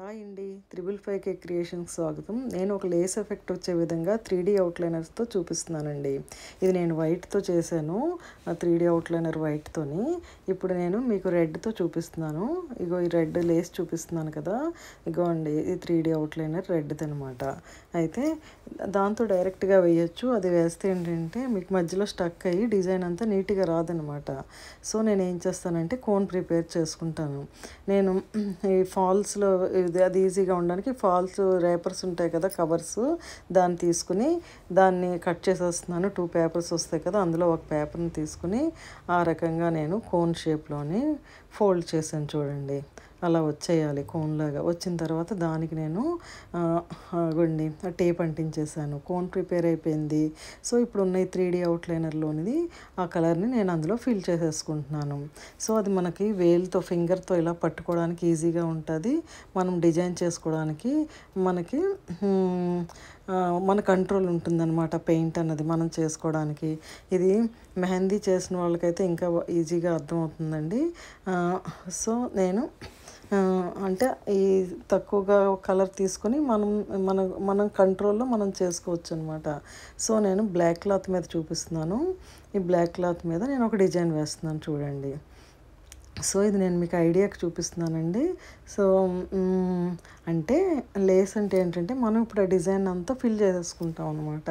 Hi అండి, 555K క్రియేషన్కి స్వాగతం. నేను ఒక లేస్ ఎఫెక్ట్ వచ్చే విధంగా 3D అవుట్లైనర్స్తో చూపిస్తున్నానండి. ఇది నేను వైట్తో చేశాను, 3D అవుట్లైనర్ వైట్తోని. ఇప్పుడు నేను మీకు రెడ్తో చూపిస్తున్నాను. ఇగో ఈ రెడ్ లేస్ చూపిస్తున్నాను కదా, ఇగో అండి ఇది 3D అవుట్లైనర్ రెడ్ది అనమాట. అయితే దాంతో డైరెక్ట్గా వేయచ్చు. అది వేస్తే ఏంటంటే మీకు మధ్యలో స్టక్ అయ్యి డిజైన్ అంతా నీట్గా రాదనమాట. సో నేను ఏం చేస్తానంటే కోన్ ప్రిపేర్ చేసుకుంటాను. నేను ఈ ఫాల్స్లో అది ఈజీగా ఉండడానికి ఫాల్స్ రేపర్స్ ఉంటాయి కదా, కవర్స్, దాన్ని తీసుకుని దాన్ని కట్ చేసేస్తున్నాను. 2 పేపర్స్ వస్తాయి కదా, అందులో ఒక పేపర్ని తీసుకుని ఆ రకంగా నేను కోన్ షేప్లోని ఫోల్డ్ చేశాను. చూడండి, అలా వచ్చేయాలి కోన్లాగా. వచ్చిన తర్వాత దానికి నేను గుండి టేప్ అంటించేసాను. కోన్ ప్రిపేర్ అయిపోయింది. సో ఇప్పుడు ఉన్న ఈ 3D అవుట్లైనర్లోనిది ఆ కలర్ని నేను అందులో ఫిల్ చేసేసుకుంటున్నాను. సో అది మనకి వేలుతో ఫింగర్తో ఇలా పట్టుకోవడానికి ఈజీగా ఉంటుంది. మనం డిజైన్ చేసుకోవడానికి మనకి మన కంట్రోల్ ఉంటుందన్నమాట. పెయింట్ అన్నది మనం చేసుకోవడానికి. ఇది మెహందీ చేసిన వాళ్ళకైతే ఇంకా ఈజీగా అర్థమవుతుందండి. సో నేను అంటే ఈ తక్కువగా కలర్ తీసుకొని మనం కంట్రోల్లో మనం చేసుకోవచ్చు అనమాట. సో నేను బ్లాక్ క్లాత్ మీద చూపిస్తున్నాను. ఈ బ్లాక్ క్లాత్ మీద నేను ఒక డిజైన్ వేస్తున్నాను, చూడండి. సో ఇది నేను మీకు ఐడియాకి చూపిస్తున్నానండి. సో అంటే లేస్ అంటే ఏంటంటే మనం ఇప్పుడు ఆ డిజైన్ అంతా ఫిల్ చేసేసుకుంటాం అనమాట.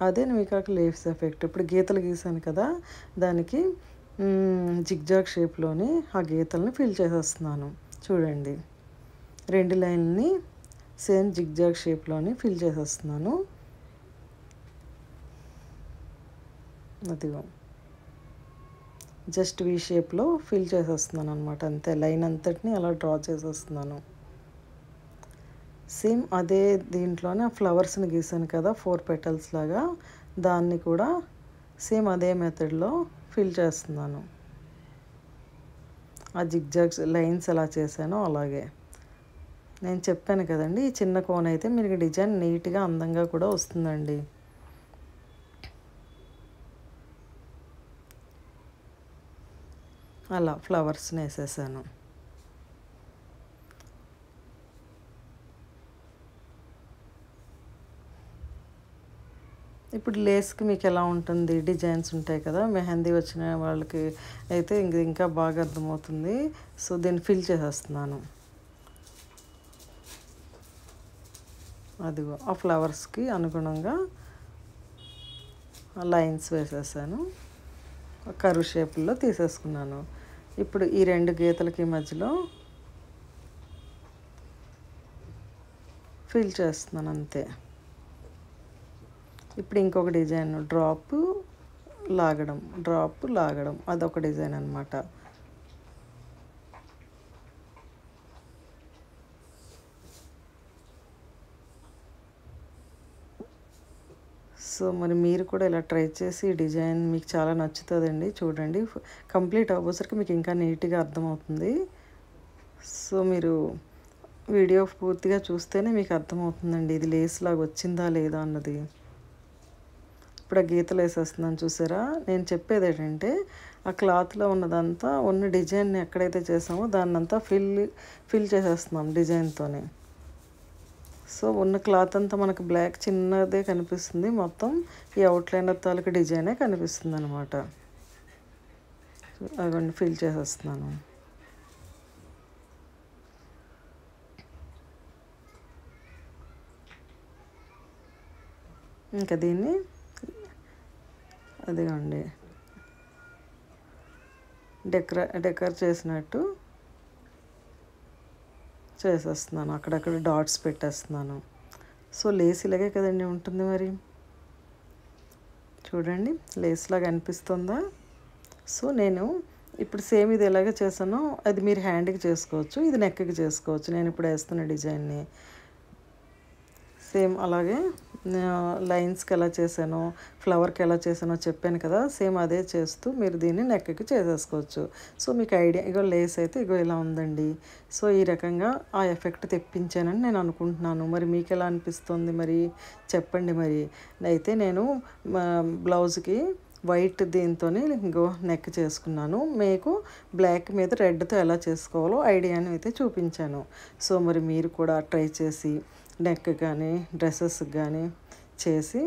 అదే మీకు ఆ లేస్ ఎఫెక్ట్. ఇప్పుడు గీతలు గీసాను కదా, దానికి జిగ్జాగ్ షేప్లోని ఆ గీతల్ని ఫిల్ చేసేస్తున్నాను. చూడండి, 2 లైన్ని సేమ్ జిగ్జాగ్ షేప్లోని ఫిల్ చేసేస్తున్నాను. అదిగో జస్ట్ వీ షేప్లో ఫిల్ చేసేస్తున్నాను అనమాట. అంతే, లైన్ అంతటిని అలా డ్రా చేసేస్తున్నాను. సేమ్ అదే దీంట్లోనే ఆ ఫ్లవర్స్ని గీసాను కదా 4 పెటల్స్ లాగా, దాన్ని కూడా సేమ్ అదే మెథడ్లో ఫిల్ చేస్తున్నాను. ఆ జిగ్జాగ్స్ లైన్స్ ఎలా చేశానో అలాగే. నేను చెప్పాను కదండి, ఈ చిన్న కోన్ అయితే మీకు డిజైన్ నీట్గా అందంగా కూడా వస్తుందండి. అలా ఫ్లవర్స్ని వేసేసాను. ఇప్పుడు లేస్కి మీకు ఎలా ఉంటుంది, డిజైన్స్ ఉంటాయి కదా, మెహందీ వచ్చిన వాళ్ళకి అయితే ఇంకా బాగా అర్థమవుతుంది. సో దీన్ని ఫిల్ చేసేస్తున్నాను. అదిగో ఆ ఫ్లవర్స్కి అనుగుణంగా లైన్స్ వేసేసాను. కర్వ్ షేపుల్లో తీసేసుకున్నాను. ఇప్పుడు ఈ 2 గీతలకి మధ్యలో ఫిల్ చేస్తున్నాను, అంతే. ఇప్పుడు ఇంకొక డిజైన్ డ్రాప్ లాగడం అదొక డిజైన్ అనమాట. సో మరి మీరు కూడా ఇలా ట్రై చేసి ఈ డిజైన్ మీకు చాలా నచ్చుతుందండి. చూడండి, కంప్లీట్ అవ్వసరికి మీకు ఇంకా నీట్గా అర్థమవుతుంది. సో మీరు వీడియో పూర్తిగా చూస్తేనే మీకు అర్థమవుతుందండి ఇది లేస్ లాగా వచ్చిందా లేదా అన్నది. ఇప్పుడు ఆ గీతలు వేసేస్తున్నాను, చూసారా. నేను చెప్పేది ఏంటంటే ఆ క్లాత్లో ఉన్నదంతా ఉన్న డిజైన్ని ఎక్కడైతే చేసామో దాన్నంతా ఫిల్ చేసేస్తున్నాం డిజైన్తోనే. సో ఉన్న క్లాత్ అంతా మనకు బ్లాక్ చిన్నదే కనిపిస్తుంది, మొత్తం ఈ అవుట్లైనర్ తాలూకు డిజైనే కనిపిస్తుంది అనమాట. అవన్నీ ఫిల్ చేసేస్తున్నాను. ఇంకా దీన్ని అదిగోండి డెకర్ చేసినట్టు చేసేస్తున్నాను. అక్కడక్కడ డాట్స్ పెట్టేస్తున్నాను. సో లేస్ ఇలాగే కదండి ఉంటుంది. మరి చూడండి, లేస్ లాగా అనిపిస్తుందా. సో నేను ఇప్పుడు సేమ్ ఇది ఎలాగ చేశానో అది మీరు హ్యాండ్కి చేసుకోవచ్చు, ఇది నెక్కి చేసుకోవచ్చు. నేను ఇప్పుడు వేస్తున్న డిజైన్ని సేమ్ అలాగే లైన్స్కి ఎలా చేశానో, ఫ్లవర్కి ఎలా చేశానో చెప్పాను కదా, సేమ్ అదే చేస్తూ మీరు దీన్ని నెక్కి చేసేసుకోవచ్చు. సో మీకు ఐడియా, ఇగో లేస్ అయితే ఇగో ఇలా ఉందండి. సో ఈ రకంగా ఆ ఎఫెక్ట్ తెప్పించానని నేను అనుకుంటున్నాను. మరి మీకు ఎలా అనిపిస్తుంది మరి చెప్పండి. మరి అయితే నేను బ్లౌజ్కి వైట్ దీంతో ఇంకో నెక్ చేసుకున్నాను. మీకు బ్లాక్ మీద రెడ్తో ఎలా చేసుకోవాలో ఐడియాని అయితే చూపించాను. సో మరి మీరు కూడా ట్రై చేసి నెక్ కానీ డ్రెస్సెస్ కానీ చేసి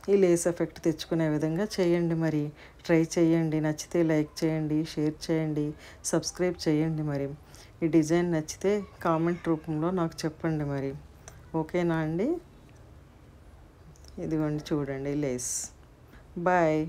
ఈ లేస్ ఎఫెక్ట్ తెచ్చుకునే విధంగా చేయండి. మరి ట్రై చేయండి. నచ్చితే లైక్ చేయండి, షేర్ చేయండి, సబ్స్క్రైబ్ చేయండి. మరి ఈ డిజైన్ నచ్చితే కామెంట్ రూపంలో నాకు చెప్పండి. మరి ఓకేనా అండి? ఇదిగోండి చూడండి లేస్. బాయ్.